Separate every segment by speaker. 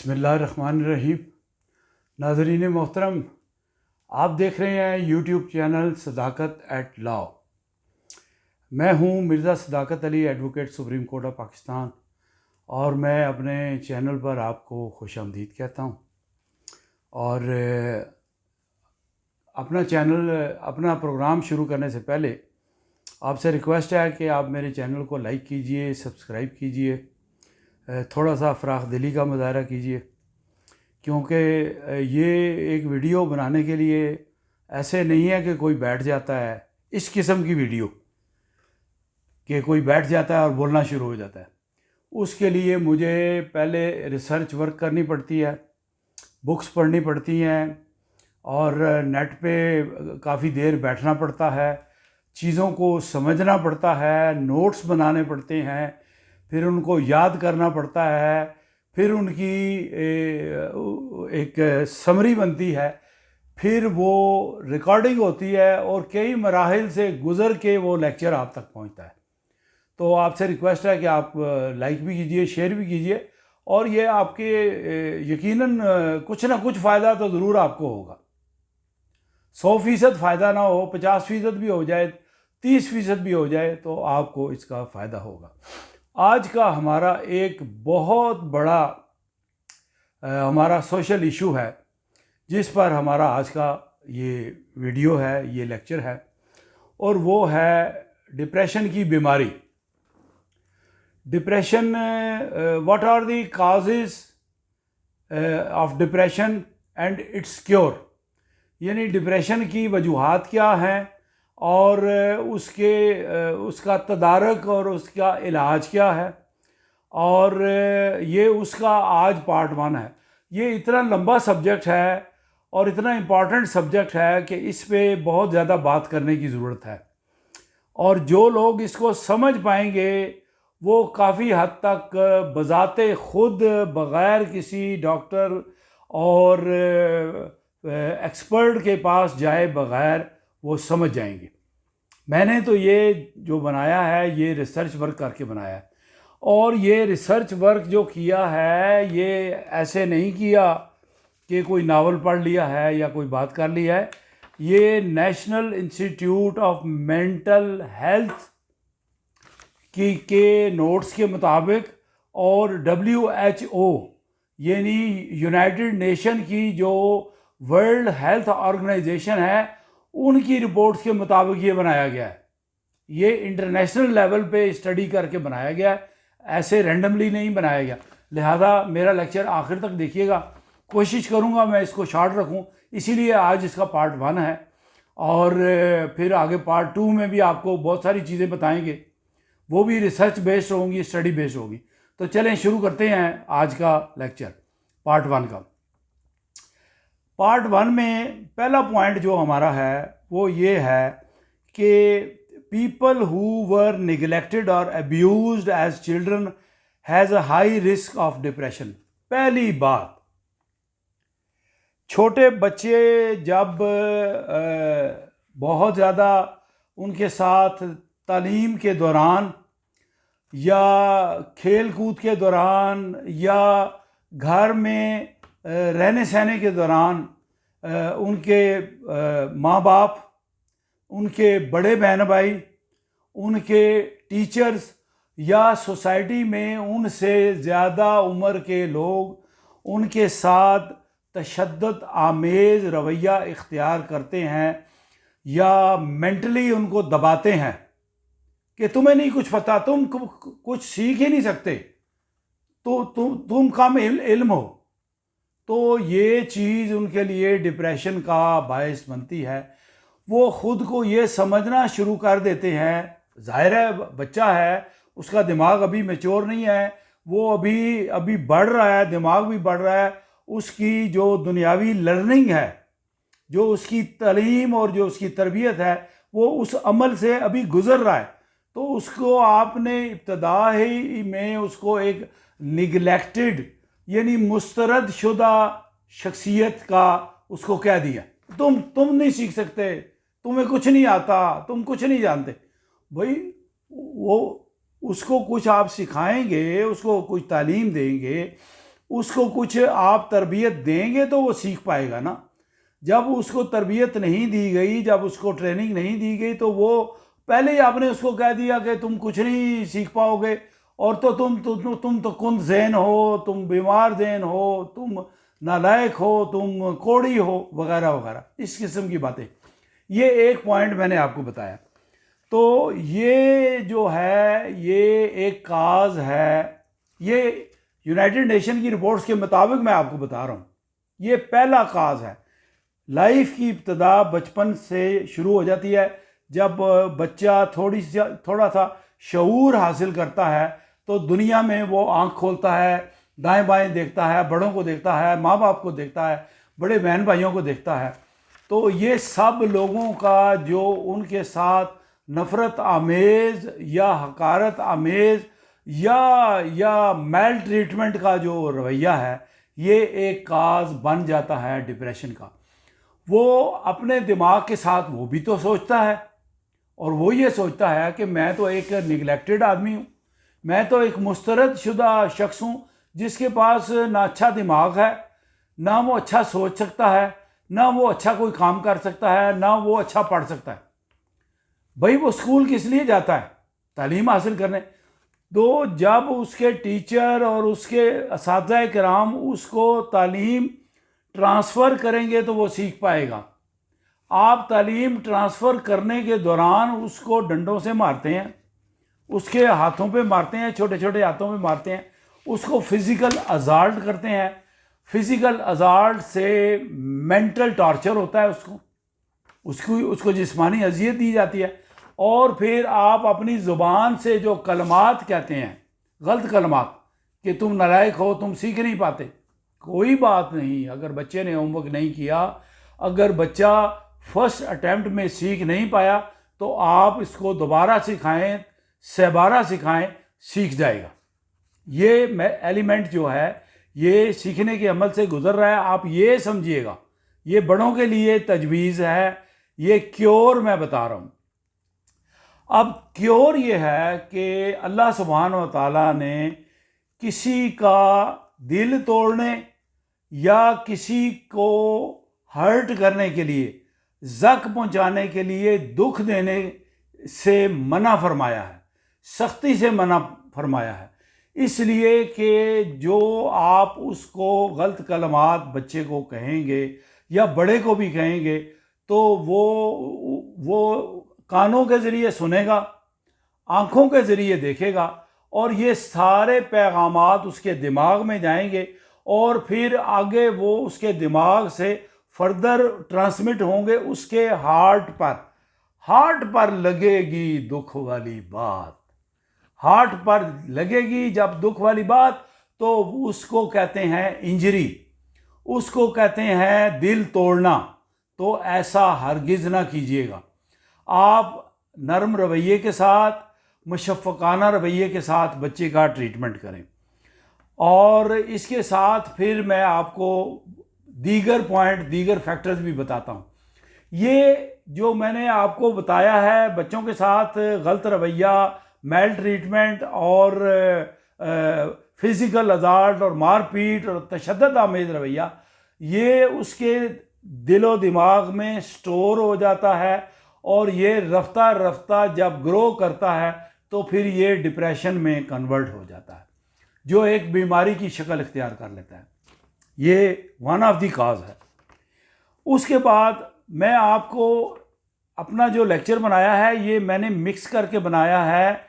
Speaker 1: बिस्मिल्लाहिर्रहमानिर्रहीम। नाज़रीन मोहतरम, आप देख रहे हैं YouTube channel Sadaqat at law. मैं हूं Mirza Sadaqat Ali, advocate, supreme court of Pakistan, और मैं अपने चैनल पर आपको खुशामदीद कहता हूं। और अपना प्रोग्राम शुरू करने से पहले आपसे रिक्वेस्ट है कि आप मेरे चैनल को लाइक कीजिए, सब्सक्राइब कीजिए, थोड़ा सा फ़राख दिली का मुज़ाहरा कीजिए, क्योंकि ये एक वीडियो बनाने के लिए ऐसे नहीं है कि कोई बैठ जाता है, इस किस्म की वीडियो कि कोई बैठ जाता है और बोलना शुरू हो जाता है। उसके लिए मुझे पहले रिसर्च वर्क करनी पड़ती है, बुक्स पढ़नी पड़ती हैं, और नेट पे काफ़ी देर बैठना पड़ता है, चीज़ों को समझना पड़ता है, नोट्स बनाने पड़ते हैं, फिर उनको याद करना पड़ता है, फिर उनकी एक समरी बनती है, फिर वो रिकॉर्डिंग होती है, और कई मराहिल से गुज़र के वो लेक्चर आप तक पहुंचता है। तो आपसे रिक्वेस्ट है कि आप लाइक भी कीजिए, शेयर भी कीजिए, और ये आपके यकीनन कुछ ना कुछ फ़ायदा तो ज़रूर आपको होगा। 100% फ़ायदा ना हो, 50% भी हो जाए, 30% भी हो जाए, तो आपको इसका फ़ायदा होगा। आज का हमारा एक बहुत बड़ा हमारा सोशल इशू है, जिस पर हमारा आज का ये वीडियो है, ये लेक्चर है, और वो है डिप्रेशन की बीमारी। Depression, what are the causes of depression and its cure, यानी डिप्रेशन की वजूहात क्या हैं, और उसका तदारक और उसका इलाज क्या है, और ये उसका आज पार्ट 1 है। ये इतना लंबा सब्जेक्ट है और इतना इम्पॉर्टेंट सब्जेक्ट है कि इस पे बहुत ज़्यादा बात करने की ज़रूरत है, और जो लोग इसको समझ पाएंगे वो काफ़ी हद तक बज़ाते खुद, बग़ैर किसी डॉक्टर और एक्सपर्ट के पास जाए बग़ैर, वो समझ जाएंगे। मैंने तो ये जो बनाया है, ये रिसर्च वर्क करके बनाया है, और ये रिसर्च वर्क जो किया है, ये ऐसे नहीं किया कि कोई नावल पढ़ लिया है या कोई बात कर ली है। ये national institute of mental health के नोट्स के मुताबिक, और WHO यानी यूनाइटेड नेशन की जो वर्ल्ड हेल्थ ऑर्गेनाइजेशन है, उनकी रिपोर्ट्स के मुताबिक ये बनाया गया है। ये इंटरनेशनल लेवल पे स्टडी करके बनाया गया है, ऐसे रैंडमली नहीं बनाया गया। लिहाजा मेरा लेक्चर आखिर तक देखिएगा, कोशिश करूँगा मैं इसको शॉर्ट रखूँ, इसीलिए आज इसका पार्ट 1 है, और फिर आगे पार्ट 2 में भी आपको बहुत सारी चीज़ें बताएंगे, वो भी रिसर्च बेस्ड होंगी, स्टडी बेस्ड होगी। तो चलें शुरू करते हैं आज का लेक्चर, पार्ट 1 का। पार्ट 1 में पहला पॉइंट जो हमारा है वो ये है कि people who were neglected or abused as children has a high risk of depression। पहली बात, छोटे बच्चे जब बहुत ज़्यादा उनके साथ तालीम के दौरान या खेल कूद के दौरान या घर में रहने सहने के दौरान उनके माँ बाप, उनके बड़े बहन भाई, उनके टीचर्स या सोसाइटी में उनसे ज़्यादा उम्र के लोग उनके साथ तशद्दुद आमेज़ रवैया इख्तियार करते हैं या मेंटली उनको दबाते हैं कि तुम्हें नहीं कुछ पता, तुम कुछ सीख ही नहीं सकते, तो तुम कम इल्म हो, तो ये चीज़ उनके लिए डिप्रेशन का बायस बनती है। वो ख़ुद को ये समझना शुरू कर देते हैं, ज़ाहिर है बच्चा है, उसका दिमाग अभी मैच्योर नहीं है, वो अभी बढ़ रहा है, दिमाग भी बढ़ रहा है, उसकी जो दुनियावी लर्निंग है, जो उसकी तालीम और जो उसकी तरबियत है, वो उस अमल से अभी गुज़र रहा है। तो उसको आपने इब्तदा ही में उसको एक निगलेक्टेड यानी मुस्तरद शुदा शख्सियत का उसको कह दिया, तुम नहीं सीख सकते, तुम्हें कुछ नहीं आता, तुम कुछ नहीं जानते। भाई वो उसको कुछ आप सिखाएंगे, उसको कुछ तालीम देंगे, उसको कुछ आप तरबियत देंगे तो वो सीख पाएगा ना। जब उसको तरबियत नहीं दी गई, जब उसको ट्रेनिंग नहीं दी गई, तो वो पहले ही आपने उसको कह दिया कि तुम कुछ नहीं सीख पाओगे, और तो तुम तो कुंद ज़हन हो, तुम बीमार ज़हन हो, तुम नालायक हो, तुम कोड़ी हो, वगैरह वगैरह, इस किस्म की बातें। ये एक पॉइंट मैंने आपको बताया। तो ये जो है ये एक काज है, ये यूनाइटेड नेशन की रिपोर्ट्स के मुताबिक मैं आपको बता रहा हूँ, ये पहला काज है। लाइफ की इब्तदा बचपन से शुरू हो जाती है। जब बच्चा थोड़ा सा शऊर हासिल करता है तो दुनिया में वो आंख खोलता है, दाएं बाएं देखता है, बड़ों को देखता है, माँ बाप को देखता है, बड़े बहन भाइयों को देखता है। तो ये सब लोगों का जो उनके साथ नफ़रत आमेज़ या हकारत आमेज़ या मेल ट्रीटमेंट का जो रवैया है, ये एक काज बन जाता है डिप्रेशन का। वो अपने दिमाग के साथ वो भी तो सोचता है, और वो ये सोचता है कि मैं तो एक निगलेक्टेड आदमी हूँ, मैं तो एक मुस्तरद शुदा शख्स हूँ जिसके पास ना अच्छा दिमाग है, ना वो अच्छा सोच सकता है, ना वो अच्छा कोई काम कर सकता है, ना वो अच्छा पढ़ सकता है। भाई वो स्कूल किस लिए जाता है? तालीम हासिल करने। तो जब उसके टीचर और उसके असातिज़ा किराम उसको तालीम ट्रांसफ़र करेंगे तो वो सीख पाएगा। आप तालीम ट्रांसफ़र करने के दौरान उसको डंडों से मारते हैं, उसके हाथों पे मारते हैं, छोटे छोटे हाथों पे मारते हैं, उसको फिज़िकल अजाल्ट करते हैं। फिज़िकल अजाल्ट से मेंटल टॉर्चर होता है, उसको जिस्मानी अजियत दी जाती है। और फिर आप अपनी ज़ुबान से जो कलमात कहते हैं, गलत कलमात, कि तुम नालायक हो, तुम सीख नहीं पाते, कोई बात नहीं। अगर बच्चे ने होमवर्क नहीं किया, अगर बच्चा फर्स्ट अटैम्प्ट में सीख नहीं पाया, तो आप इसको दोबारा सिखाएं, सहबारा सिखाएं, सीख जाएगा। ये एलिमेंट जो है ये सीखने के अमल से गुजर रहा है। आप ये समझिएगा, ये बड़ों के लिए तजवीज़ है, ये क्योर मैं बता रहा हूँ। अब क्योर ये है कि अल्लाह सुब्हानहू व तआला ने किसी का दिल तोड़ने या किसी को हर्ट करने के लिए, ज़ख्म पहुंचाने के लिए, दुख देने से मना फरमाया है, सख्ती से मना फरमाया है। इसलिए कि जो आप उसको गलत कलमात बच्चे को कहेंगे या बड़े को भी कहेंगे, तो वो कानों के ज़रिए सुनेगा, आँखों के ज़रिए देखेगा, और ये सारे पैगामात उसके दिमाग में जाएंगे, और फिर आगे वो उसके दिमाग से फर्दर ट्रांसमिट होंगे उसके हार्ट पर लगेगी दुख वाली बात। हार्ट पर लगेगी जब दुख वाली बात, तो उसको कहते हैं इंजरी, उसको कहते हैं दिल तोड़ना। तो ऐसा हरगिज़ ना कीजिएगा। आप नरम रवैये के साथ, मुशफ़क़ाना रवैये के साथ बच्चे का ट्रीटमेंट करें। और इसके साथ फिर मैं आपको दीगर फैक्टर्स भी बताता हूँ। ये जो मैंने आपको बताया है, बच्चों के साथ गलत रवैया, मेल ट्रीटमेंट और फिज़िकल अजाल्ट और मारपीट और तशद्दुद आमेज़ रवैया, ये उसके दिलो दिमाग में स्टोर हो जाता है, और ये रफ्ता रफ्ता जब ग्रो करता है तो फिर ये डिप्रेशन में कन्वर्ट हो जाता है, जो एक बीमारी की शक्ल इख्तियार कर लेता है। ये वन ऑफ द काज है। उसके बाद मैं आपको अपना जो लेक्चर बनाया है, ये मैंने मिक्स करके बनाया है,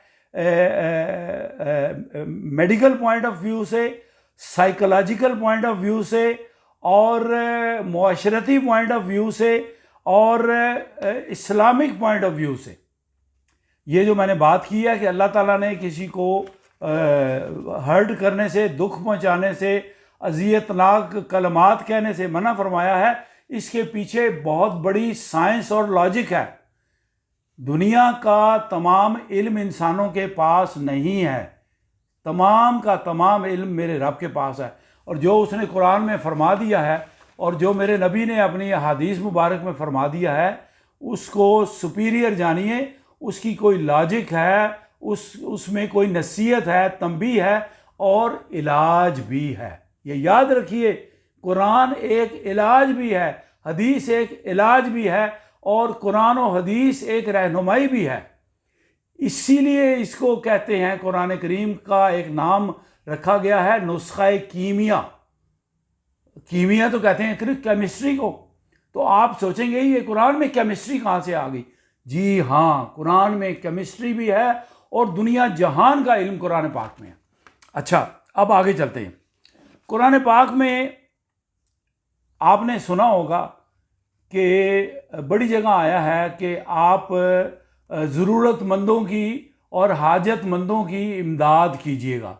Speaker 1: मेडिकल पॉइंट ऑफ व्यू से, साइकोलॉजिकल पॉइंट ऑफ व्यू से, और मुआशरती पॉइंट ऑफ व्यू से, और इस्लामिक पॉइंट ऑफ व्यू से। ये जो मैंने बात की है कि अल्लाह ताला ने किसी को हर्ट करने से, दुख पहुंचाने से, अजियतनाक कलमात कहने से मना फरमाया है, इसके पीछे बहुत बड़ी साइंस और लॉजिक है। दुनिया का तमाम इल्म इंसानों के पास नहीं है, तमाम का तमाम इल्म मेरे रब के पास है। और जो उसने कुरान में फरमा दिया है, और जो मेरे नबी ने अपनी हदीस मुबारक में फरमा दिया है, उसको सुपीरियर जानिए। उसकी कोई लॉजिक है, उसमें कोई नसीहत है, तंबीह है, और इलाज भी है। ये याद रखिए, कुरान एक इलाज भी है, हदीस एक इलाज भी है, और कुरान और हदीस एक रहनुमाई भी है। इसीलिए इसको कहते हैं, कुरान करीम का एक नाम रखा गया है नुस्खा कीमिया। कीमिया तो कहते हैं केमिस्ट्री को। तो आप सोचेंगे ये कुरान में केमिस्ट्री कहाँ से आ गई? जी हाँ, कुरान में केमिस्ट्री भी है और दुनिया जहान का इल्म कुरान पाक में है। अच्छा, अब आगे चलते हैं। कुरान पाक में आपने सुना होगा कि बड़ी जगह आया है कि आप ज़रूरतमंदों की और हाजतमंदों की इमदाद कीजिएगा।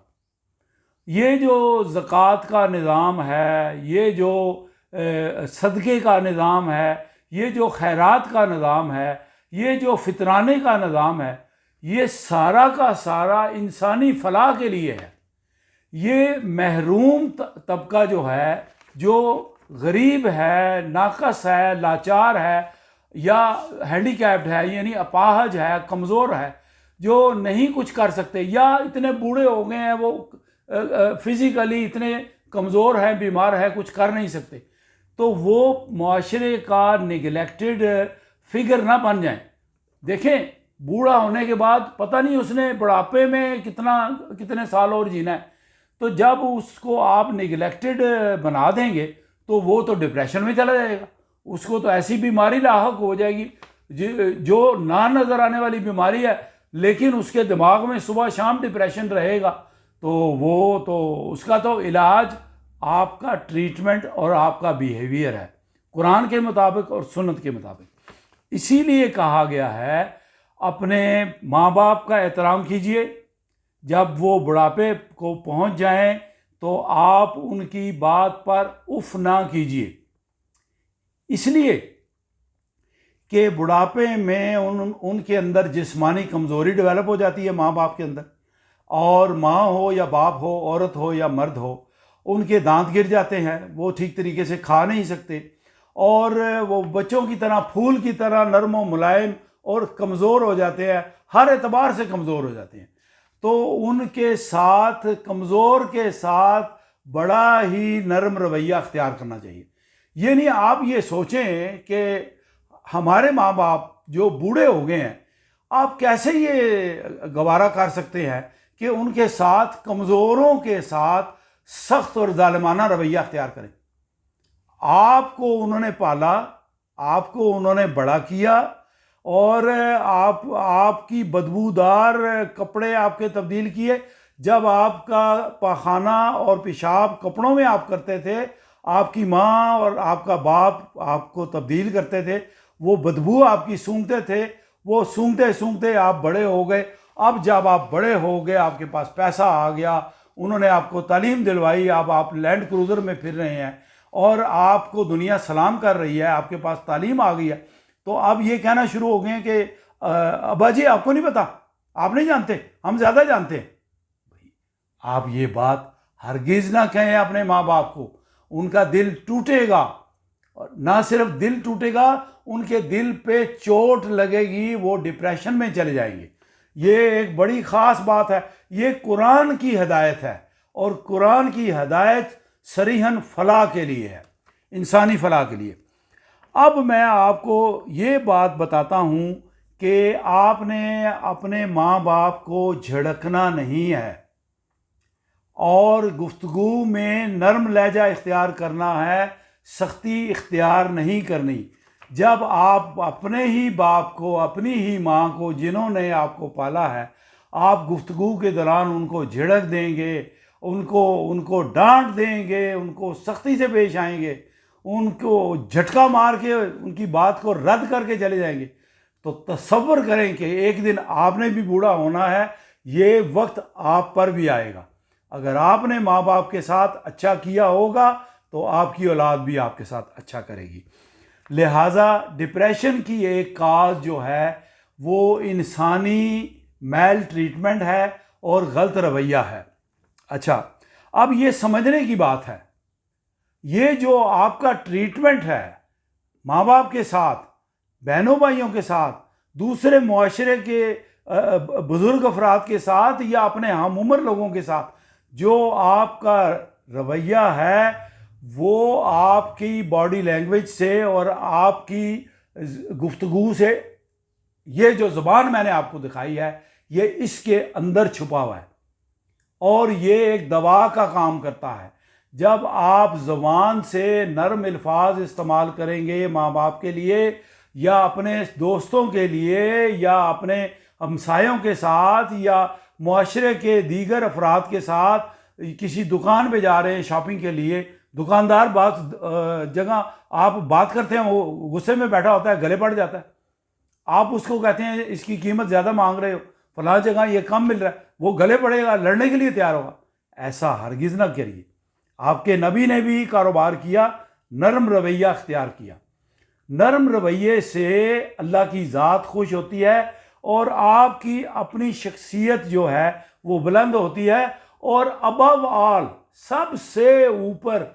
Speaker 1: ये जो ज़कात का निज़ाम है, ये जो सदक़े का निज़ाम है, ये जो खैरात का निज़ाम है, ये जो फितराने का निज़ाम है, ये सारा का सारा इंसानी फलाह के लिए है। ये महरूम तबका जो है, जो गरीब है, नाकस है, लाचार है या हैंडीकैप्ड है, यानी अपाहज है, कमज़ोर है, जो नहीं कुछ कर सकते या इतने बूढ़े हो गए हैं, वो फिज़िकली इतने कमज़ोर हैं, बीमार है, कुछ कर नहीं सकते, तो वो मुआशरे का निगलेक्टेड फिगर ना बन जाए। देखें, बूढ़ा होने के बाद पता नहीं उसने बुढ़ापे में कितने साल और जीना है, तो जब उसको आप निगलेक्टेड बना देंगे तो वो तो डिप्रेशन में चला जाएगा। उसको तो ऐसी बीमारी लाहक हो जाएगी जो ना नज़र आने वाली बीमारी है, लेकिन उसके दिमाग में सुबह शाम डिप्रेशन रहेगा। तो वो तो उसका तो इलाज आपका ट्रीटमेंट और आपका बिहेवियर है, कुरान के मुताबिक और सुन्नत के मुताबिक। इसीलिए कहा गया है अपने माँ बाप का एहतराम कीजिए। जब वो बुढ़ापे को पहुँच जाएं तो आप उनकी बात पर उफ ना कीजिए, इसलिए कि बुढ़ापे में उनके अंदर जिस्मानी कमज़ोरी डेवलप हो जाती है माँ बाप के अंदर, और माँ हो या बाप हो, औरत हो या मर्द हो, उनके दांत गिर जाते हैं, वो ठीक तरीके से खा नहीं सकते, और वो बच्चों की तरह, फूल की तरह नरम व मुलायम और कमज़ोर हो जाते हैं, हर एतबार से कमज़ोर हो जाते हैं। तो उनके साथ, कमज़ोर के साथ बड़ा ही नरम रवैया अख्तियार करना चाहिए। ये नहीं आप ये सोचें कि हमारे माँ बाप जो बूढ़े हो गए हैं, आप कैसे ये गवारा कर सकते हैं कि उनके साथ, कमज़ोरों के साथ सख्त और जालिमाना रवैया अख्तियार करें। आपको उन्होंने पाला, आपको उन्होंने बड़ा किया, और आपकी बदबूदार कपड़े आपके तब्दील किए। जब आपका पाखाना और पेशाब कपड़ों में आप करते थे, आपकी माँ और आपका बाप आपको तब्दील करते थे, वो बदबू आपकी सूंघते थे, वो सूंघते सूंघते आप बड़े हो गए। अब जब आप बड़े हो गए, आपके पास पैसा आ गया, उन्होंने आपको तालीम दिलवाई, अब आप लैंड क्रूज़र में फिर रहे हैं और आपको दुनिया सलाम कर रही है, आपके पास तालीम आ गई है, तो अब ये कहना शुरू हो गए हैं कि अब्बा जी आपको नहीं पता, आप नहीं जानते, हम ज़्यादा जानते हैं। आप ये बात हरगिज़ ना कहें अपने माँ बाप को, उनका दिल टूटेगा, और ना सिर्फ दिल टूटेगा, उनके दिल पे चोट लगेगी, वो डिप्रेशन में चले जाएंगे। ये एक बड़ी ख़ास बात है। ये कुरान की हिदायत है, और कुरान की हिदायत सरीहन फलाह के लिए है, इंसानी फलाह के लिए। अब मैं आपको ये बात बताता हूँ कि आपने अपने माँ बाप को झिड़कना नहीं है, और गुफ्तगू में नरम लहजा इख्तियार करना है, सख्ती इख्तियार नहीं करनी। जब आप अपने ही बाप को, अपनी ही माँ को, जिन्होंने आपको पाला है, आप गुफ्तगू के दौरान उनको झिड़क देंगे, उनको डांट देंगे, उनको सख्ती से पेश आएंगे, उनको झटका मार के उनकी बात को रद्द करके चले जाएंगे, तो तसव्वुर करें कि एक दिन आपने भी बूढ़ा होना है, ये वक्त आप पर भी आएगा। अगर आपने माँ बाप के साथ अच्छा किया होगा तो आपकी औलाद भी आपके साथ अच्छा करेगी। लिहाजा डिप्रेशन की एक काज जो है वो इंसानी मेल ट्रीटमेंट है और गलत रवैया है। अच्छा, अब ये समझने की बात है, ये जो आपका ट्रीटमेंट है माँ बाप के साथ, बहनों भाइयों के साथ, दूसरे मुआशरे के बुज़ुर्ग अफराद के साथ, या अपने हम उम्र लोगों के साथ, जो आपका रवैया है वो आपकी बॉडी लैंग्वेज से और आपकी गुफ्तगू से, ये जो ज़ुबान मैंने आपको दिखाई है ये इसके अंदर छुपा हुआ है और ये एक दवा का काम करता है। जब आप ज़ुबान से नरम अल्फाज इस्तेमाल करेंगे माँ बाप के लिए या अपने दोस्तों के लिए या अपने हमसायों के साथ या मुआशरे के दीगर अफराद के साथ, किसी दुकान पे जा रहे हैं शॉपिंग के लिए, दुकानदार जगह आप बात करते हैं वो गुस्से में बैठा होता है, गले पड़ जाता है, आप उसको कहते हैं इसकी कीमत ज़्यादा मांग रहे हो, फलां जगह ये कम मिल रहा है, वो गले पड़ेगा, लड़ने के लिए तैयार होगा। ऐसा हरगिज़ ना करिए। आपके नबी ने भी कारोबार किया, नरम रवैया अख्तियार किया। नरम रवैये से अल्लाह की ज़ात खुश होती है और आपकी अपनी शख्सियत जो है वो बुलंद होती है और अबव ऑल सबसे ऊपर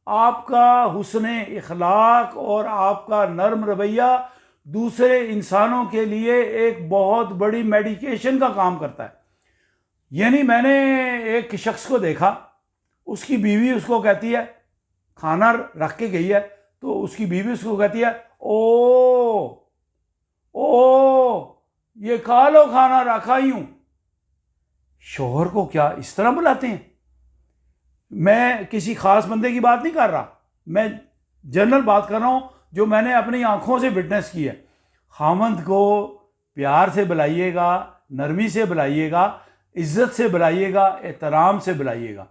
Speaker 1: आपका हुस्ने इखलाक और आपका नरम रवैया दूसरे इंसानों के लिए एक बहुत बड़ी मेडिकेशन का काम करता है। यानी मैंने एक शख्स को देखा, उसकी बीवी उसको कहती है, खाना रख के गई है तो उसकी बीवी उसको कहती है, ओ ये खा लो, खाना रखा ही हूं। शोहर को क्या इस तरह बुलाते हैं? मैं किसी खास बंदे की बात नहीं कर रहा, मैं जनरल बात कर रहा हूं जो मैंने अपनी आंखों से विटनेस की है। खामंद को प्यार से बुलाइएगा, नरमी से बुलाइएगा, इज्जत से बुलाइएगा, एहतराम से बुलाइएगा।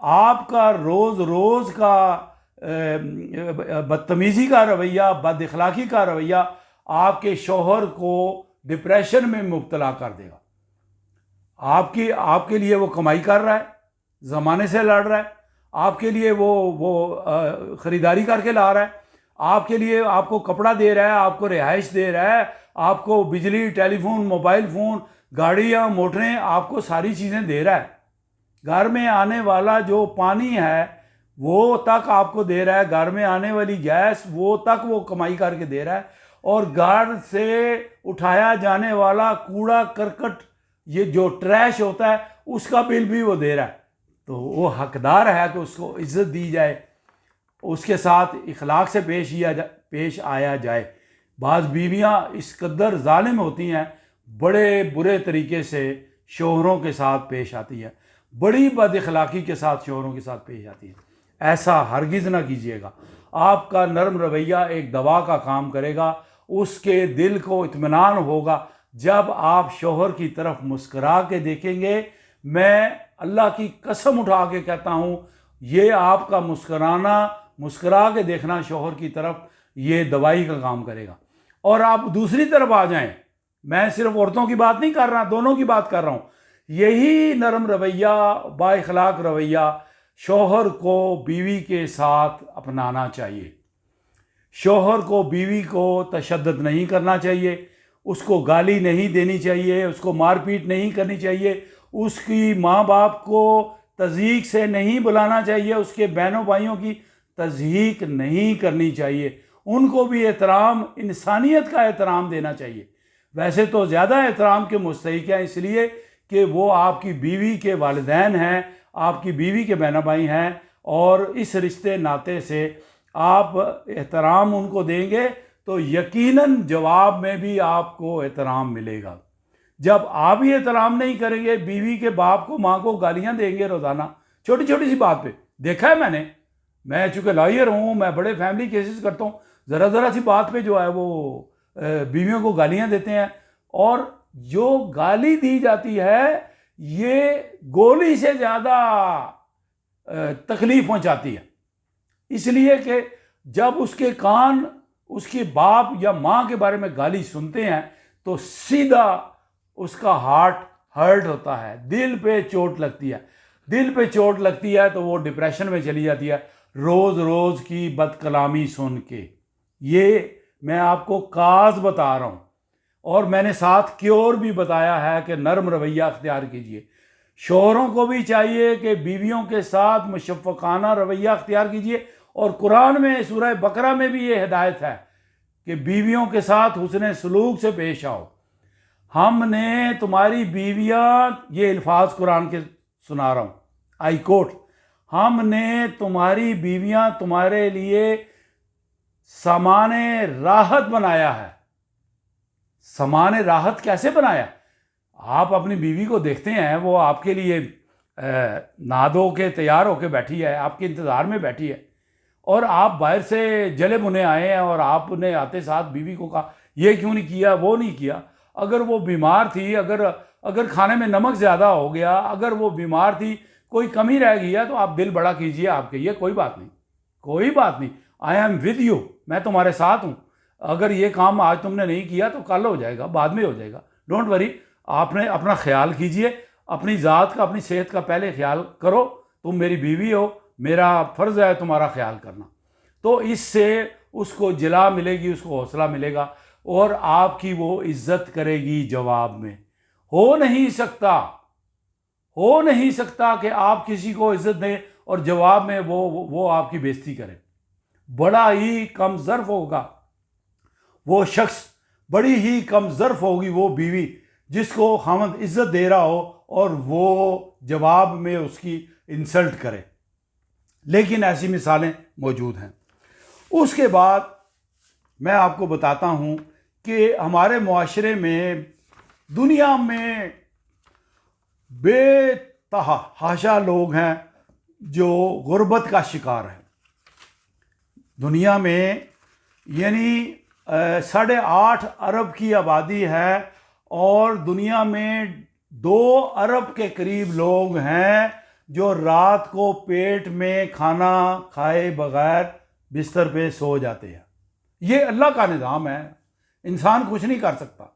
Speaker 1: आपका रोज़ रोज़ का बदतमीज़ी का रवैया, बद इखलाकी का रवैया आपके शौहर को डिप्रेशन में मुब्तला कर देगा। आपके लिए वो कमाई कर रहा है, ज़माने से लड़ रहा है, आपके लिए वो ख़रीदारी करके ला रहा है, आपके लिए आपको कपड़ा दे रहा है, आपको रिहाइश दे रहा है, आपको बिजली, टेलीफोन, मोबाइल फ़ोन, गाड़ियाँ, मोटरें, आपको सारी चीज़ें दे रहा है। घर में आने वाला जो पानी है वो तक आपको दे रहा है, घर में आने वाली गैस वो तक वो कमाई करके दे रहा है, और घर से उठाया जाने वाला कूड़ा करकट, ये जो ट्रैश होता है उसका बिल भी वो दे रहा है। तो वो हकदार है कि उसको इज्जत दी जाए, उसके साथ इखलाक से पेश आया जाए। बाज़ बीवियाँ इस कदर जालिम होती हैं, बड़े बुरे तरीके से शोहरों के साथ पेश आती है, बड़ी बद इखलाकी के साथ शोहरों के साथ पेश आती है। ऐसा हरगिज़ ना कीजिएगा। आपका नरम रवैया एक दवा का काम करेगा, उसके दिल को इत्मीनान होगा जब आप शोहर की तरफ मुस्करा के देखेंगे। मैं अल्लाह की कसम उठा के कहता हूँ, ये आपका मुस्करा के देखना शोहर की तरफ, ये दवाई का काम करेगा। और आप दूसरी तरफ आ जाएं, मैं सिर्फ औरतों की बात नहीं कर रहा, दोनों की बात कर रहा हूँ। यही नरम रवैया, बाइखलाक रवैया शौहर को बीवी के साथ अपनाना चाहिए। शौहर को बीवी को तशद्दुद नहीं करना चाहिए, उसको गाली नहीं देनी चाहिए, उसको मारपीट नहीं करनी चाहिए, उसकी माँ बाप को तज़हीक से नहीं बुलाना चाहिए, उसके बहनों भाइयों की तज़हीक नहीं करनी चाहिए, उनको भी एहतराम, इंसानियत का एहतराम देना चाहिए। वैसे तो ज़्यादा एहतराम के मुस्तहिक हैं, इसलिए कि वो आपकी बीवी के वालिदैन हैं, आपकी बीवी के बहन भाई हैं, और इस रिश्ते नाते से आप एहतराम उनको देंगे तो यकीनन जवाब में भी आपको एहतराम मिलेगा। जब आप ही एहतराम नहीं करेंगे, बीवी के बाप को, माँ को गालियाँ देंगे रोज़ाना छोटी छोटी सी बात पे, देखा है मैं चूँकि लॉयर हूँ, मैं बड़े फैमिली केसेस करता हूँ, ज़रा सी बात पे जो है वो बीवियों को गालियाँ देते हैं, और जो गाली दी जाती है ये गोली से ज़्यादा तकलीफ पहुंचाती है। इसलिए कि जब उसके कान उसके बाप या माँ के बारे में गाली सुनते हैं तो सीधा उसका हार्ट हर्ट होता है, दिल पे चोट लगती है। दिल पे चोट लगती है तो वो डिप्रेशन में चली जाती है, रोज़ रोज़ की बदकलामी सुन के। ये मैं आपको काज बता रहा हूँ, और मैंने साथ क्योर भी बताया है कि नरम रवैया अख्तियार कीजिए। शौहरों को भी चाहिए कि बीवियों के साथ मुशफ़क़ाना रवैया अख्तियार कीजिए, और कुरान में सूरह बकरा में भी ये हिदायत है कि बीवियों के साथ हुस्ने सलूक से पेश आओ। हमने तुम्हारी बीवियाँ, ये अल्फाज कुरान के सुना रहा हूँ, आई कोट, हमने तुम्हारी बीवियां तुम्हारे लिए सामाने राहत बनाया है। सामाने राहत कैसे बनाया? आप अपनी बीवी को देखते हैं, वो आपके लिए नहा धो के तैयार होके बैठी है, आपके इंतज़ार में बैठी है, और आप बाहर से जले भुने आए हैं और आपने आते साथ बीवी को कहा ये क्यों नहीं किया, वो नहीं किया। अगर वो बीमार थी, अगर खाने में नमक ज़्यादा हो गया, अगर वो बीमार थी, कोई कमी रह गई है, तो आप दिल बड़ा कीजिए, आप कहिए कोई बात नहीं, कोई बात नहीं, आई एम विद यू, मैं तुम्हारे साथ हूँ। अगर ये काम आज तुमने नहीं किया तो कल हो जाएगा, बाद में हो जाएगा, डोंट वरी। आपने अपना ख्याल कीजिए, अपनी ज़ात का, अपनी सेहत का पहले ख्याल करो। तुम मेरी बीवी हो, मेरा फ़र्ज़ है तुम्हारा ख्याल करना। तो इससे उसको जिला मिलेगी, उसको हौसला मिलेगा, और आपकी वो इज्जत करेगी जवाब में। हो नहीं सकता कि आप किसी को इज्जत दें और जवाब में वो आपकी बेइज्जती करे। बड़ा ही कम ज़र्फ होगा वो शख्स, बड़ी ही कम ज़र्फ होगी वो बीवी जिसको खामद इज्जत दे रहा हो और वो जवाब में उसकी इंसल्ट करे। लेकिन ऐसी मिसालें मौजूद हैं। उसके बाद मैं आपको बताता हूँ कि हमारे मुआशरे में, दुनिया में बेतहाशा लोग हैं जो गुर्बत का शिकार हैं। दुनिया में यानी 8.5 अरब की आबादी है और दुनिया में 2 अरब के करीब लोग हैं जो रात को पेट में खाना खाए बगैर बिस्तर पे सो जाते हैं। ये अल्लाह का निज़ाम है, इंसान कुछ नहीं कर सकता।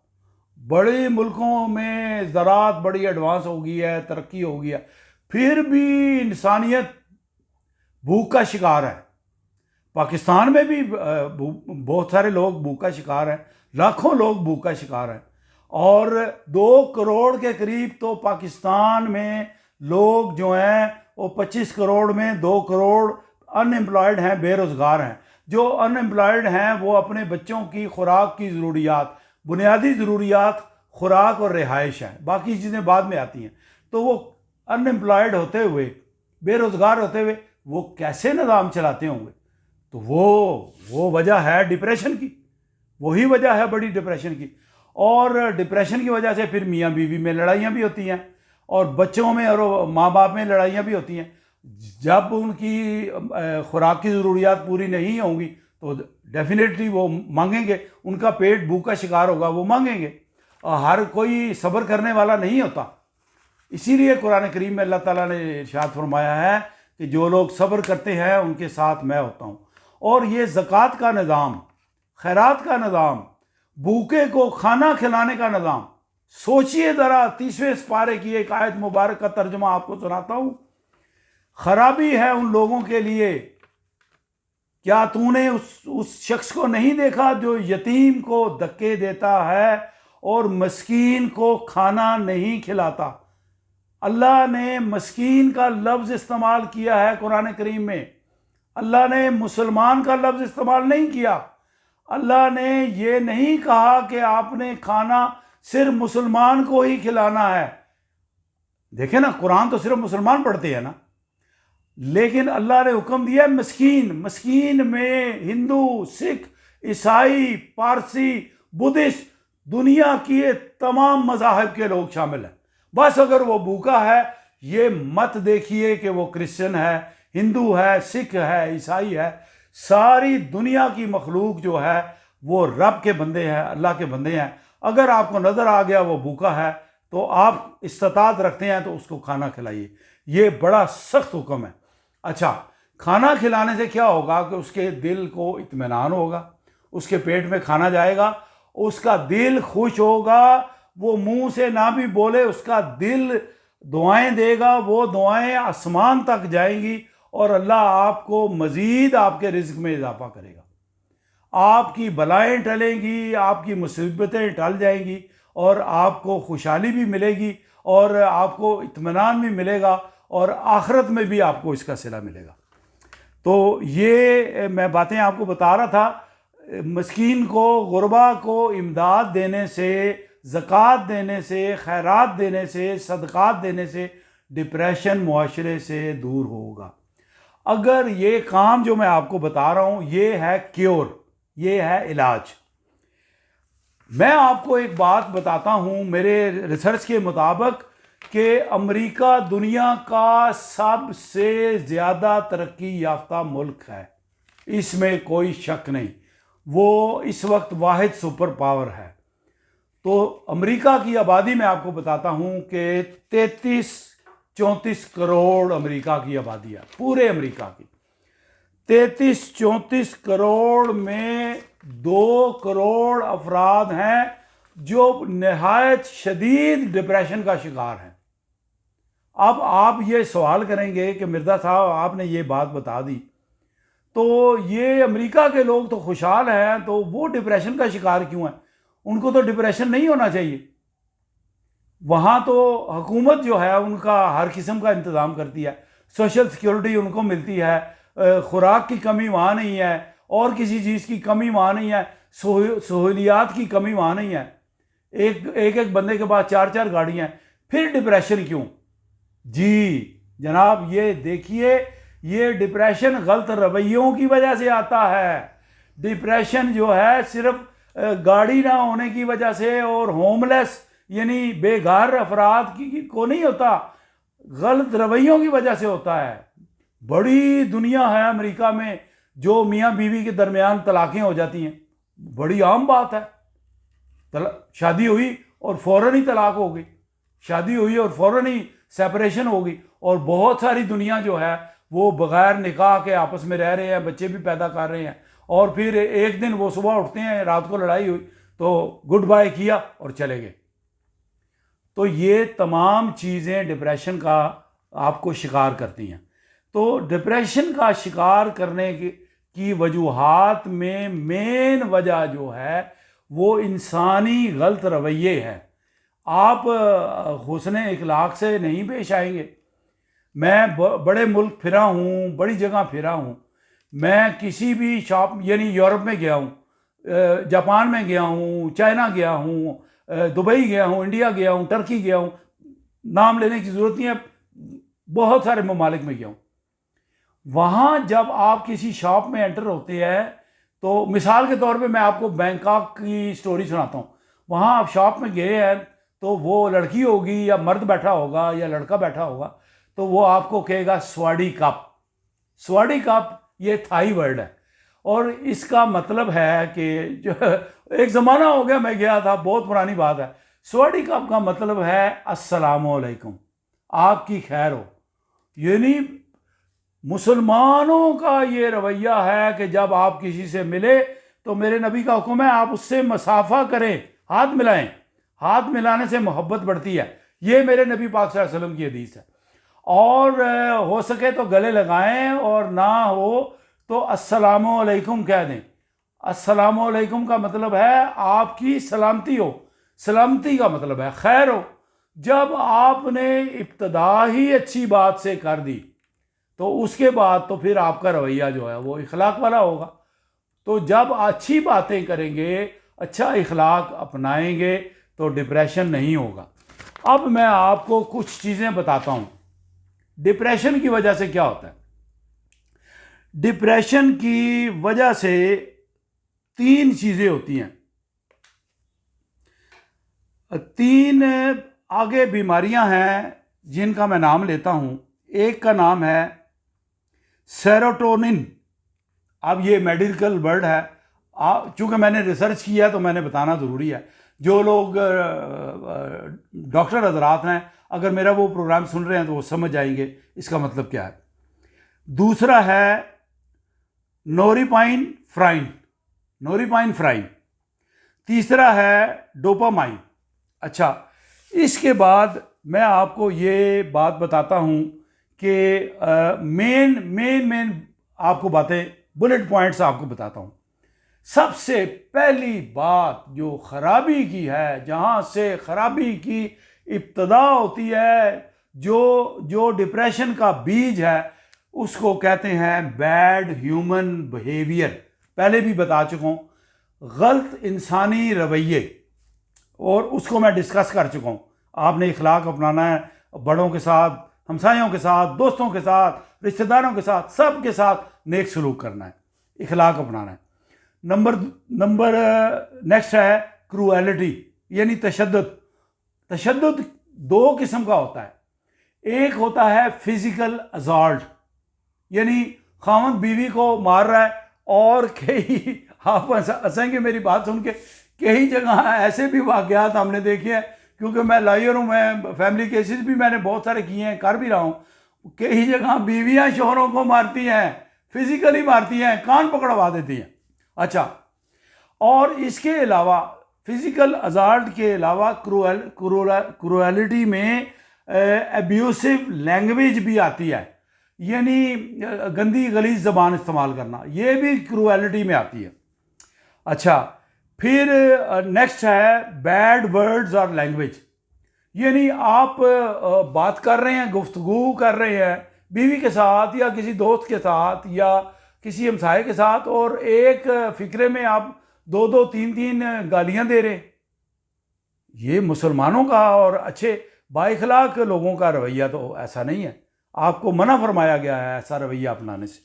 Speaker 1: बड़े मुल्कों में ज़राअत बड़ी एडवांस हो गई है, तरक्की हो गई है, फिर भी इंसानियत भूख का शिकार है। पाकिस्तान में भी बहुत सारे लोग भूख का शिकार हैं, लाखों लोग भूख का शिकार हैं, और 2 करोड़ के करीब तो पाकिस्तान में लोग जो हैं वो 25 करोड़ में 2 करोड़ अनएम्प्लॉयड हैं, बेरोज़गार हैं। जो अनएम्प्लॉयड हैं वो अपने बच्चों की खुराक की ज़रूरियात, बुनियादी ज़रूरियात खुराक और रिहाइश है, बाकी चीज़ें बाद में आती हैं। तो वो अनएम्प्लॉयड होते हुए, बेरोज़गार होते हुए वो कैसे निज़ाम चलाते होंगे? तो वो वजह है डिप्रेशन की, वही वजह है बड़ी डिप्रेशन की। और डिप्रेशन की वजह से फिर मियाँ बीवी में लड़ाइयाँ भी होती हैं, और बच्चों में और माँ बाप में लड़ाइयाँ भी होती हैं। जब उनकी खुराक की ज़रूरियात पूरी नहीं होंगी तो डेफिनेटली वो मांगेंगे, उनका पेट भूख का शिकार होगा, वो मांगेंगे। और हर कोई सब्र करने वाला नहीं होता। इसीलिए कुरान करीम में अल्लाह ताला ने इरशाद फरमाया है कि जो लोग सब्र करते हैं उनके साथ मैं होता हूँ। और ये ज़कात का निज़ाम, खैरात का निज़ाम, भूखे को खाना खिलाने का निज़ाम, सोचिए ज़रा। 30वें पारे की एक आयत मुबारक का तर्जुमा आपको सुनाता हूँ। खराबी है उन लोगों के लिए, क्या तूने उस शख्स को नहीं देखा जो यतीम को धक्के देता है और मस्कीन को खाना नहीं खिलाता। अल्लाह ने मस्कीन का लफ्ज़ इस्तेमाल किया है कुरान करीम में, अल्लाह ने मुसलमान का लफ्ज़ इस्तेमाल नहीं किया। अल्लाह ने ये नहीं कहा कि आपने खाना सिर्फ मुसलमान को ही खिलाना है। देखें ना, कुरान तो सिर्फ मुसलमान पढ़ते हैं ना, लेकिन अल्लाह ने हुक्म दिया मस्कीन। मस्कीन में हिंदू, सिख, ईसाई, पारसी, बुद्धिस्ट, दुनिया के तमाम मज़ाहिब के लोग शामिल हैं। बस अगर वो भूखा है, ये मत देखिए कि वो क्रिश्चियन है, हिंदू है, सिख है, ईसाई है। सारी दुनिया की मखलूक जो है वो रब के बंदे हैं, अल्लाह के बंदे हैं। अगर आपको नज़र आ गया वो भूखा है तो आप इस्तात रखते हैं तो उसको खाना खिलाइए। ये बड़ा सख्त हुक्म है। अच्छा, खाना खिलाने से क्या होगा कि उसके दिल को इत्मीनान होगा, उसके पेट में खाना जाएगा, उसका दिल खुश होगा। वो मुंह से ना भी बोले, उसका दिल दुआएं देगा, वो दुआएं आसमान तक जाएंगी और अल्लाह आपको मज़ीद आपके रिज़्क़ में इजाफा करेगा। आपकी बलाएं टलेंगी, आपकी मुसीबतें टल जाएंगी और आपको खुशहाली भी मिलेगी और आपको इत्मीनान भी मिलेगा और आखिरत में भी आपको इसका सिला मिलेगा। तो ये मैं बातें आपको बता रहा था। मस्कीन को, गुरबा को इमदाद देने से, ज़कात देने से, खैरात देने से, सदक़ात देने से डिप्रेशन मुआशरे से दूर होगा। अगर ये काम जो मैं आपको बता रहा हूं ये है क्योर, ये है इलाज। मैं आपको एक बात बताता हूं मेरे रिसर्च के मुताबिक कि अमेरिका दुनिया का सबसे ज़्यादा तरक्की याफ्ता मुल्क है, इसमें कोई शक नहीं। वो इस वक्त वाहिद सुपर पावर है। तो अमेरिका की आबादी मैं आपको बताता हूं कि 33-34 करोड़ अमेरिका की आबादी है, पूरे अमेरिका की। 33-34 करोड़ में 2 करोड़ अफराद हैं जो नहायत शदीद डिप्रेशन का शिकार हैं। अब आप ये सवाल करेंगे कि मिर्ज़ा साहब आपने ये बात बता दी, तो ये अमेरिका के लोग तो खुशहाल हैं, तो वो डिप्रेशन का शिकार क्यों हैं? उनको तो डिप्रेशन नहीं होना चाहिए। वहाँ तो हुकूमत जो है उनका हर किस्म का इंतज़ाम करती है, सोशल सिक्योरिटी उनको मिलती है, खुराक की कमी वहाँ नहीं है, और किसी चीज़ की कमी वहाँ नहीं है, सहूलियात की कमी वहाँ नहीं है। एक बंदे के पास 4-4 गाड़ियाँ हैं, फिर डिप्रेशन क्यों? जी जनाब, ये देखिए, ये डिप्रेशन गलत रवैयों की वजह से आता है। डिप्रेशन जो है सिर्फ गाड़ी ना होने की वजह से और होमलेस यानी बेघर अफराद को नहीं होता, गलत रवैयों की वजह से होता है। बड़ी दुनिया है अमेरिका में जो मियाँ बीवी के दरमियान तलाक़ें हो जाती हैं, बड़ी आम बात है। शादी हुई और फ़ौरन ही तलाक हो गई, शादी हुई और फ़ौरन ही सेपरेशन होगी, और बहुत सारी दुनिया जो है वो बग़ैर निकाह के आपस में रह रहे हैं, बच्चे भी पैदा कर रहे हैं, और फिर एक दिन वो सुबह उठते हैं, रात को लड़ाई हुई तो गुड बाय किया और चले गए। तो ये तमाम चीज़ें डिप्रेशन का आपको शिकार करती हैं। तो डिप्रेशन का शिकार करने की वजूहात में मेन वजह जो है वो इंसानी गलत रवैये हैं। आप हुस्न इखलाक से नहीं पेश आएंगे। मैं बड़े मुल्क फिरा हूँ, बड़ी जगह फिरा हूँ। मैं किसी भी शॉप यानी यूरोप में गया हूँ, जापान में गया हूँ, चाइना गया हूँ, दुबई गया हूँ, इंडिया गया हूँ, टर्की गया हूँ, नाम लेने की ज़रूरत नहीं है, बहुत सारे ममालिक में गया हूँ। वहाँ जब आप किसी शॉप में एंटर होते हैं तो मिसाल के तौर पे मैं आपको बैंकॉक की स्टोरी सुनाता हूँ। वहाँ आप शॉप में गए हैं तो वो लड़की होगी या मर्द बैठा होगा या लड़का बैठा होगा, तो वो आपको कहेगा स्वाडी कप। स्वाडी कप ये थाई वर्ड है, और इसका मतलब है कि जो एक ज़माना हो गया मैं गया था, बहुत पुरानी बात है। स्वाडी कप का मतलब है अस्सलामु अलैकुम, आपकी खैर हो। यानी मुसलमानों का ये रवैया है कि जब आप किसी से मिले तो मेरे नबी का हुक्म है आप उससे मसाफा करें, हाथ मिलाएं। हाथ मिलाने से मोहब्बत बढ़ती है, ये मेरे नबी पाक सल्लल्लाहु अलैहि वसल्लम की हदीस है। और हो सके तो गले लगाएं, और ना हो तो अस्सलामु अलैकुम कह दें। अस्सलामु अलैकुम का मतलब है आपकी सलामती हो, सलामती का मतलब है खैर हो। जब आपने इब्तदा ही अच्छी बात से कर दी तो उसके बाद तो फिर आपका रवैया जो है वो इखलाक वाला होगा। तो जब अच्छी बातें करेंगे, अच्छा इखलाक अपनाएंगे तो डिप्रेशन नहीं होगा। अब मैं आपको कुछ चीज़ें बताता हूँ डिप्रेशन की वजह से क्या होता है। डिप्रेशन की वजह से 3 चीज़ें होती हैं, 3 आगे बीमारियां हैं जिनका मैं नाम लेता हूं। एक का नाम है सेरोटोनिन। अब ये मेडिकल वर्ड है, चूँकि मैंने रिसर्च किया तो मैंने बताना ज़रूरी है। जो लोग डॉक्टर हजरात हैं, अगर मेरा वो प्रोग्राम सुन रहे हैं तो वो समझ जाएंगे इसका मतलब क्या है। दूसरा है नोरिपाइन फ्राइन। तीसरा है डोपामाइन। अच्छा, इसके बाद मैं आपको ये बात बताता हूँ कि मेन आपको बातें, बुलेट पॉइंट्स आपको बताता हूँ। सबसे पहली बात जो खराबी की है, जहाँ से खराबी की इब्तदा होती है, जो डिप्रेशन का बीज है, उसको कहते हैं बैड ह्यूमन बिहेवियर। पहले भी बता चुका हूँ, गलत इंसानी रवैये, और उसको मैं डिस्कस कर चुका हूँ। आपने इखलाक अपनाना है, बड़ों के साथ हमसायों के साथ, दोस्तों के साथ, रिश्तेदारों के साथ, सब के साथ नेक सलूक करना है, इखलाक अपनाना है। नंबर नेक्स्ट है क्रूएलिटी, यानी तशद्दुद। तशद्दुद दो किस्म का होता है। एक होता है फिजिकल असॉल्ट, यानी खामद बीवी को मार रहा है, और कई आप हंसेंगे मेरी बात सुन के, कई जगह ऐसे भी वाक़यात हमने देखे हैं, क्योंकि मैं लॉयर हूँ, मैं फैमिली केसेस भी मैंने बहुत सारे किए हैं, कर भी रहा हूँ। कई जगह बीवियाँ शोहरों को मारती हैं, फिजिकली मारती हैं, कान पकड़वा देती हैं। अच्छा, और इसके अलावा फिजिकल अजाल्ट के अलावा क्रूएलिटी में एब्यूसिव लैंग्वेज भी आती है, यानी गंदी गलीज ज़बान इस्तेमाल करना, ये भी क्रूएलिटी में आती है। अच्छा, फिर नेक्स्ट है बैड वर्ड्स और लैंग्वेज, यानी आप बात कर रहे हैं, गुफ्तगू कर रहे हैं बीवी के साथ या किसी दोस्त के साथ या किसी हमसाये के साथ, और एक फिक्रे में आप दो दो तीन तीन गालियां दे रहे। ये मुसलमानों का और अच्छे बाइखलाक लोगों का रवैया तो ऐसा नहीं है। आपको मना फरमाया गया है ऐसा रवैया अपनाने से।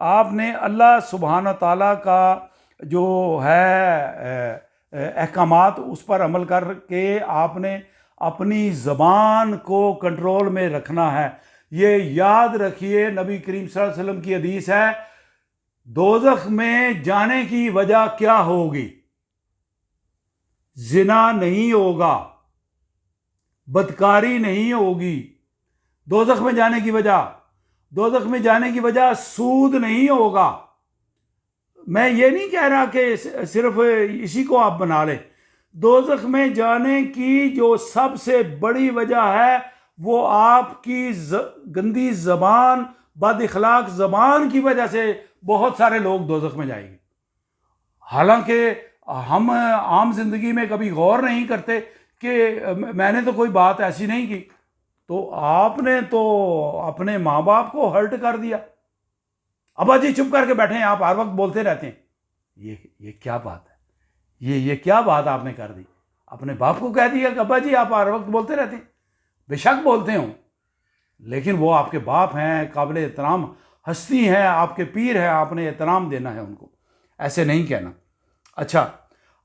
Speaker 1: आपने अल्लाह सुब्हान ताला का जो है अहकामात, उस पर अमल करके आपने अपनी ज़बान को कंट्रोल में रखना है। ये याद रखिए, नबी करीम सल्लल्लाहु अलैहि वसल्लम की हदीस है, दोज़ख में जाने की वजह क्या होगी? जिना नहीं होगा, बदकारी नहीं होगी। दोज़ख में जाने की वजह सूद नहीं होगा। मैं ये नहीं कह रहा कि सिर्फ इसी को आप बना लें। दोज़ख में जाने की जो सबसे बड़ी वजह है वो आपकी गंदी ज़बान, बद इखलाक ज़बान की वजह से बहुत सारे लोग दोज़ख में जाएंगे। हालांकि हम आम जिंदगी में कभी गौर नहीं करते कि मैंने तो कोई बात ऐसी नहीं की, तो आपने तो अपने माँ बाप को हर्ट कर दिया। अब्बा जी चुप करके बैठे हैं, आप हर वक्त बोलते रहते हैं। ये क्या बात है? ये क्या बात आपने कर दी? अपने बाप को कह दिया कि अब्बा जी आप हर वक्त बोलते रहते हैं। बेशक बोलते हो, लेकिन वो आपके बाप हैं, काबिल एहतराम हस्ती हैं, आपके पीर हैं, आपने एहतराम देना है उनको, ऐसे नहीं कहना। अच्छा,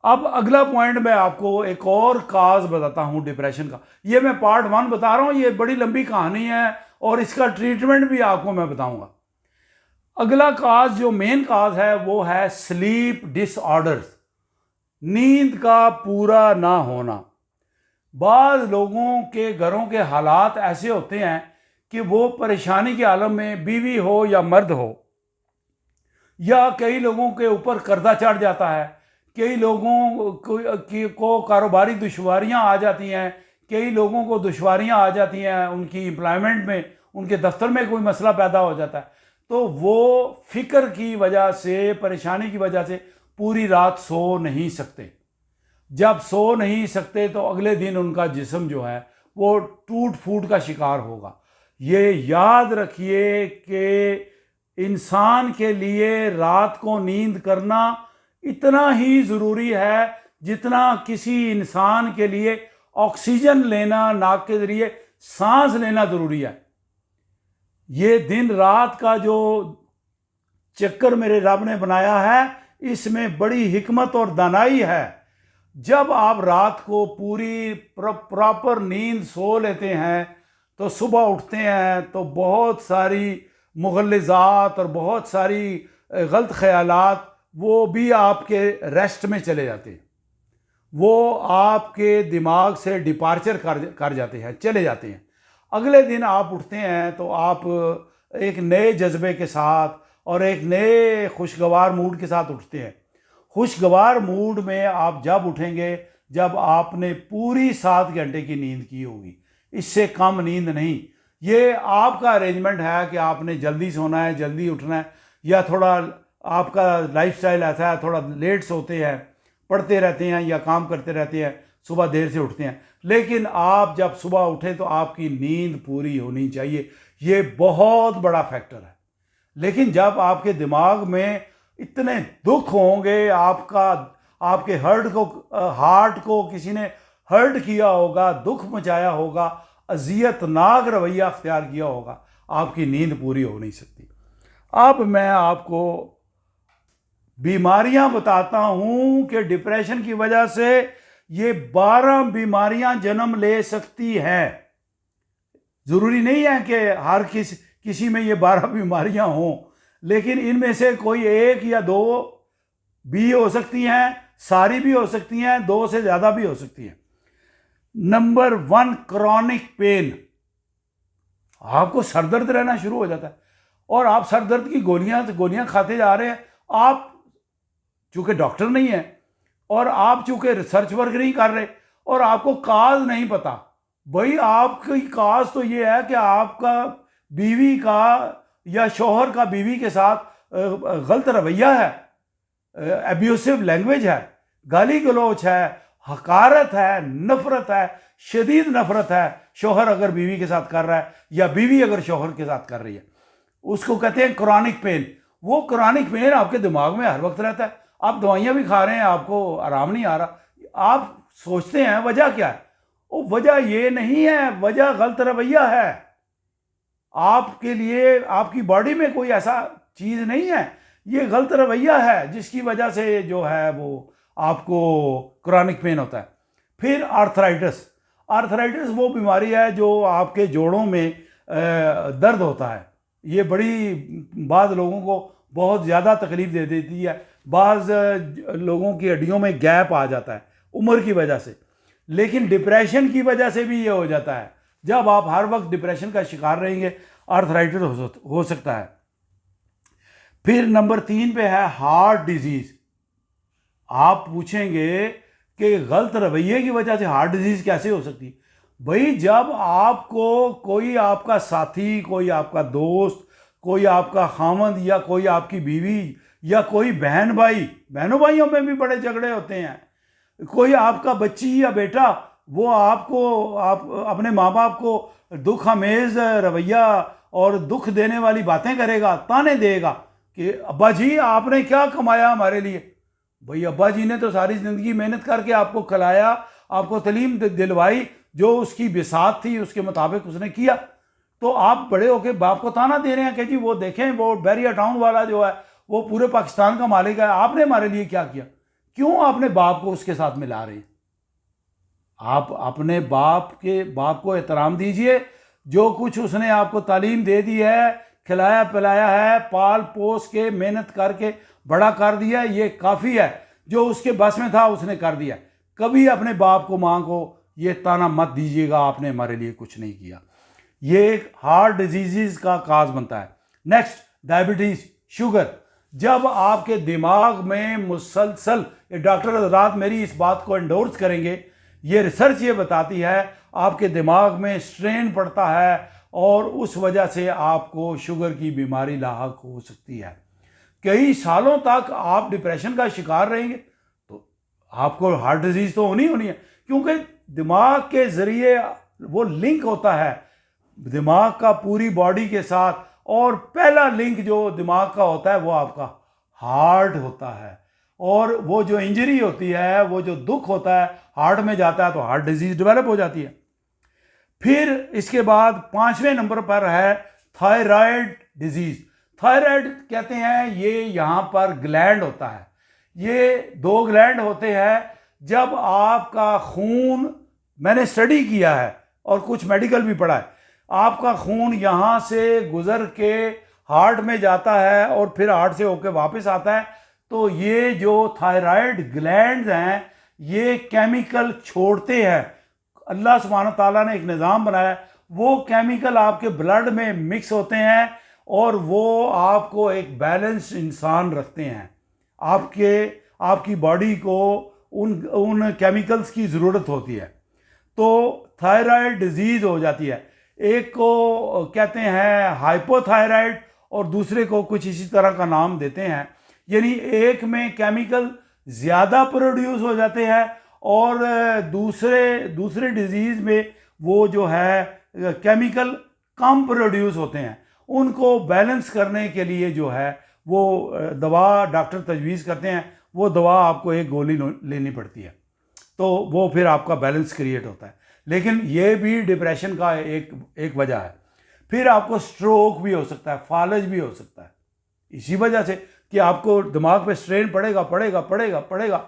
Speaker 1: अब अगला पॉइंट मैं आपको एक और काज बताता हूँ डिप्रेशन का। ये मैं पार्ट 1 बता रहा हूँ, ये बड़ी लंबी कहानी है और इसका ट्रीटमेंट भी आपको मैं बताऊंगा। अगला काज, जो मेन काज है, वो है स्लीप डिसऑर्डर्स, नींद का पूरा ना होना। बाद लोगों के घरों के हालात ऐसे होते हैं कि वो परेशानी के आलम में, बीवी हो या मर्द हो, या कई लोगों के ऊपर कर्जा चढ़ जाता है, कई लोगों को कारोबारी दुश्वारियां आ जाती हैं, कई लोगों को दुश्वारियां आ जाती हैं उनकी एम्प्लॉयमेंट में, उनके दफ्तर में कोई मसला पैदा हो जाता है, तो वो फिक्र की वजह से, परेशानी की वजह से पूरी रात सो नहीं सकते। जब सो नहीं सकते तो अगले दिन उनका जिस्म जो है वो टूट फूट का शिकार होगा। ये याद रखिए कि इंसान के लिए रात को नींद करना इतना ही ज़रूरी है जितना किसी इंसान के लिए ऑक्सीजन लेना, नाक के ज़रिए सांस लेना ज़रूरी है। ये दिन रात का जो चक्कर मेरे रब ने बनाया है, इसमें बड़ी हिकमत और दानाई है। जब आप रात को पूरी प्रॉपर नींद सो लेते हैं तो सुबह उठते हैं तो बहुत सारी मुगल्लिज़ात और बहुत सारी गलत ख्यालात वो भी आपके रेस्ट में चले जाते हैं, वो आपके दिमाग से डिपार्चर कर जाते हैं, चले जाते हैं। अगले दिन आप उठते हैं तो आप एक नए जज्बे के साथ और एक नए खुशगवार मूड के साथ उठते हैं। खुशगवार मूड में आप जब उठेंगे जब आपने पूरी 7 घंटे की नींद की होगी, इससे कम नींद नहीं। ये आपका अरेंजमेंट है कि आपने जल्दी सोना है, जल्दी उठना है, या थोड़ा आपका लाइफस्टाइल ऐसा है, थोड़ा लेट सोते हैं, पढ़ते रहते हैं या काम करते रहते हैं, सुबह देर से उठते हैं। लेकिन आप जब सुबह उठें तो आपकी नींद पूरी होनी चाहिए, ये बहुत बड़ा फैक्टर है। लेकिन जब आपके दिमाग में इतने दुख होंगे, आपके हार्ट को किसी ने हर्ट किया होगा, दुख मचाया होगा, अजियतनाक रवैया अख्तियार किया होगा, आपकी नींद पूरी हो नहीं सकती। अब मैं आपको बीमारियां बताता हूं कि डिप्रेशन की वजह से ये 12 बीमारियां जन्म ले सकती हैं। ज़रूरी नहीं है कि हर किसी में ये 12 बीमारियां हों, लेकिन इनमें से कोई एक या दो भी हो सकती हैं, सारी भी हो सकती हैं, दो से ज़्यादा भी हो सकती हैं। Number 1, chronic pain. आपको सर दर्द रहना शुरू हो जाता है और आप सर दर्द की गोलियां खाते जा रहे हैं। आप चूंकि डॉक्टर नहीं है और आप चूंकि रिसर्च वर्क नहीं कर रहे और आपको काज नहीं पता, भाई आपकी काज तो ये है कि आपका बीवी का या शोहर का बीवी के साथ गलत रवैया है, एब्यूसिव लैंग्वेज है, गाली गलौच है, हकारत है, नफरत है, शदीद नफरत है शोहर अगर बीवी के साथ कर रहा है या बीवी अगर शोहर के साथ कर रही है, उसको कहते हैं क्रॉनिक पेन। वो क्रॉनिक पेन आपके दिमाग में हर वक्त रहता है, आप दवाइयां भी खा रहे हैं, आपको आराम नहीं आ रहा, आप सोचते हैं वजह क्या है। वो वजह ये नहीं है, वजह गलत रवैया है। आपके लिए आपकी बॉडी में कोई ऐसा चीज नहीं है, ये गलत रवैया है जिसकी वजह से जो है वो आपको क्रॉनिक पेन होता है। फिर आर्थराइटिस। आर्थराइटिस वो बीमारी है जो आपके जोड़ों में दर्द होता है। ये बड़ी बाद लोगों को बहुत ज़्यादा तकलीफ दे देती है, बाज़ लोगों की हड्डियों में गैप आ जाता है उम्र की वजह से, लेकिन डिप्रेशन की वजह से भी ये हो जाता है। जब आप हर वक्त डिप्रेशन का शिकार रहेंगे, आर्थराइटिस हो सकता है। फिर नंबर 3 पे है हार्ट डिजीज। आप पूछेंगे कि गलत रवैये की वजह से हार्ट डिजीज कैसे हो सकती है? भाई जब आपको कोई आपका साथी, कोई आपका दोस्त, कोई आपका खामद या कोई आपकी बीवी या कोई बहन भाई, बहनों भाइयों में भी बड़े झगड़े होते हैं, कोई आपका बच्ची या बेटा वो आप अपने माँ बाप को दुख आमेज रवैया और दुख देने वाली बातें करेगा, ताने देगा कि अब्बा जी आपने क्या कमाया हमारे लिए। भाई अब्बा जी ने तो सारी ज़िंदगी मेहनत करके आपको खिलाया, आपको तालीम दिलवाई, जो उसकी बिसात थी उसके मुताबिक उसने किया। तो आप बड़े होके बाप को ताना दे रहे हैं कि जी वो देखें वो बैरिया टाउन वाला जो है वो पूरे पाकिस्तान का मालिक है, आपने हमारे लिए क्या किया। क्यों आपने बाप को उसके साथ मिला रहे हैं? आप अपने बाप को एहतराम दीजिए। जो कुछ उसने आपको तालीम दे दी है, खिलाया पिलाया है, पाल पोस के मेहनत करके बड़ा कर दिया, ये काफ़ी है। जो उसके बस में था उसने कर दिया। कभी अपने बाप को माँ को ये ताना मत दीजिएगा आपने हमारे लिए कुछ नहीं किया। ये एक हार्ट डिजीज़ का काज बनता है। Next, diabetes, sugar. जब आपके दिमाग में मुसलसल, डॉक्टर हज़रात मेरी इस बात को एंडोर्स करेंगे, ये रिसर्च ये बताती है आपके दिमाग में स्ट्रेन पड़ता है और उस वजह से आपको शुगर की बीमारी लाहक हो सकती है। कई सालों तक आप डिप्रेशन का शिकार रहेंगे तो आपको हार्ट डिजीज तो होनी है, क्योंकि दिमाग के जरिए वो लिंक होता है दिमाग का पूरी बॉडी के साथ, और पहला लिंक जो दिमाग का होता है वो आपका हार्ट होता है। और वो जो इंजरी होती है, वो जो दुख होता है हार्ट में जाता है तो हार्ट डिजीज डेवलप हो जाती है। फिर इसके बाद 5वें नंबर पर है थायराइड डिजीज। थायराइड कहते हैं ये यहाँ पर ग्लैंड होता है। ये 2 ग्लैंड होते हैं। जब आपका खून, मैंने स्टडी किया है और कुछ मेडिकल भी पढ़ा है, आपका खून यहाँ से गुजर के हार्ट में जाता है और फिर हार्ट से होकर वापस आता है, तो ये जो थायराइड ग्लैंड्स हैं ये केमिकल छोड़ते हैं। अल्लाह सुब्हान ताला ने एक निज़ाम बनाया, वो केमिकल आपके ब्लड में मिक्स होते हैं और वो आपको एक बैलेंस इंसान रखते हैं। आपकी बॉडी को उन केमिकल्स की ज़रूरत होती है, तो थायराइड डिजीज़ हो जाती है। एक को कहते हैं हाइपोथायराइड और दूसरे को कुछ इसी तरह का नाम देते हैं। यानी एक में केमिकल ज़्यादा प्रोड्यूस हो जाते हैं और दूसरे डिजीज़ में वो जो है केमिकल कम प्रोड्यूस होते हैं। उनको बैलेंस करने के लिए जो है वो दवा डॉक्टर तजवीज़ करते हैं, वो दवा आपको एक गोली लेनी पड़ती है, तो वो फिर आपका बैलेंस क्रिएट होता है। लेकिन ये भी डिप्रेशन का एक वजह है। फिर आपको स्ट्रोक भी हो सकता है, फालज भी हो सकता है, इसी वजह से कि आपको दिमाग पे स्ट्रेन पड़ेगा पड़ेगा पड़ेगा पड़ेगा,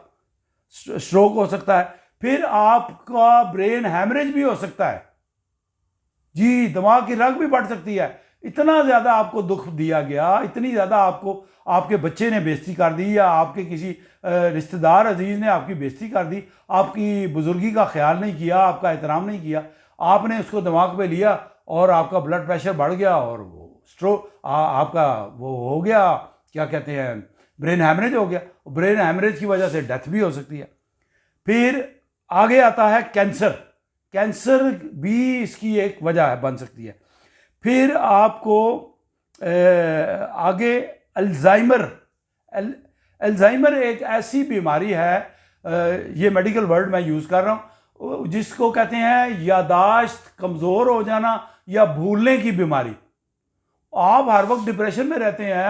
Speaker 1: स्ट्रोक हो सकता है। फिर आपका ब्रेन हैमरेज भी हो सकता है जी, दिमाग की रग भी बढ़ सकती है। इतना ज़्यादा आपको दुख दिया गया, इतनी ज़्यादा आपको आपके बच्चे ने बेइज्जती कर दी, या आपके किसी रिश्तेदार अजीज़ ने आपकी बेइज्जती कर दी, आपकी बुजुर्गी का ख्याल नहीं किया, आपका एहतराम नहीं किया, आपने उसको दिमाग पे लिया और आपका ब्लड प्रेशर बढ़ गया और वो स्ट्रोक आपका वो हो गया, क्या कहते हैं, ब्रेन हैमरेज हो गया। ब्रेन हैमरेज की वजह से डेथ भी हो सकती है। फिर आगे आता है कैंसर। कैंसर भी इसकी एक वजह है, बन सकती है। फिर आपको आगे अल्जाइमर एक ऐसी बीमारी है, ये मेडिकल वर्ड मैं यूज़ कर रहा हूँ, जिसको कहते हैं यादाश्त कमज़ोर हो जाना या भूलने की बीमारी। आप हर वक्त डिप्रेशन में रहते हैं,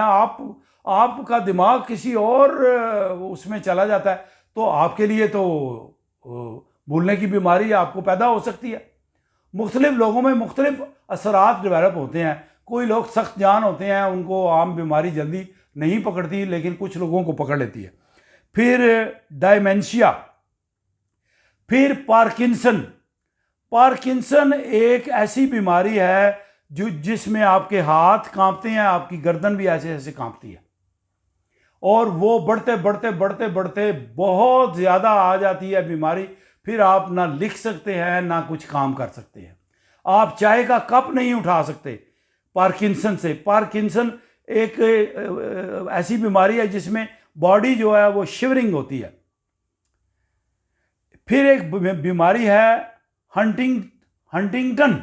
Speaker 1: आपका दिमाग किसी और उसमें चला जाता है, तो आपके लिए तो भूलने की बीमारी आपको पैदा हो सकती है। मुख्तलिफ लोगों में मुख्तलिफ असरात डेवलप होते हैं। कोई लोग सख्त जान होते हैं, उनको आम बीमारी जल्दी नहीं पकड़ती, लेकिन कुछ लोगों को पकड़ लेती है। फिर डायमेंशिया, फिर पार्किंसन। पार्किंसन एक ऐसी बीमारी है जिसमें आपके हाथ कांपते हैं, आपकी गर्दन भी ऐसे ऐसे कांपती है, और वो बढ़ते बढ़ते बढ़ते बढ़ते बहुत ज़्यादा आ जाती है बीमारी। फिर आप ना लिख सकते हैं, ना कुछ काम कर सकते हैं, आप चाय का कप नहीं उठा सकते पार्किंसन से। पार्किंसन एक ऐसी बीमारी है जिसमें बॉडी जो है वो शिवरिंग होती है। फिर एक बीमारी है हंटिंगटन।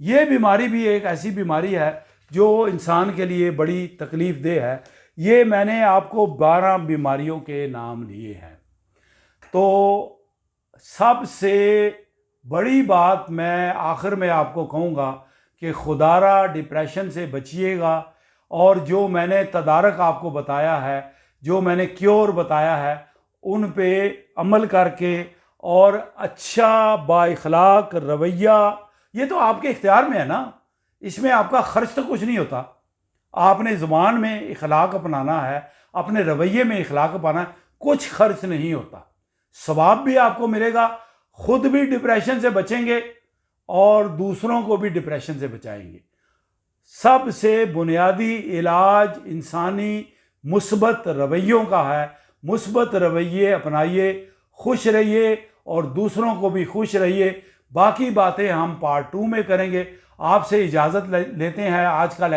Speaker 1: ये बीमारी भी एक ऐसी बीमारी है जो इंसान के लिए बड़ी तकलीफ देह है। ये मैंने आपको 12 बीमारियों के नाम लिए हैं। तो सबसे बड़ी बात मैं आखिर में आपको कहूँगा कि खुदारा डिप्रेशन से बचिएगा, और जो मैंने तदारक आपको बताया है, जो मैंने क्योर बताया है, उन पे अमल करके और अच्छा बाइखलाक रवैया, ये तो आपके इख्तियार में है ना, इसमें आपका खर्च तो कुछ नहीं होता। आपने ज़ुबान में इखलाक अपनाना है, अपने रवैये में इखलाक अपनाना है, कुछ खर्च नहीं होता, सवाब भी आपको मिलेगा, खुद भी डिप्रेशन से बचेंगे और दूसरों को भी डिप्रेशन से बचाएंगे। सबसे बुनियादी इलाज इंसानी मुस्बत रवैयों का है। मुस्बत रवैये अपनाइए, खुश रहिए और दूसरों को भी खुश रहिए। बाकी बातें हम पार्ट 2 में करेंगे। आपसे इजाज़त लेते हैं। आज का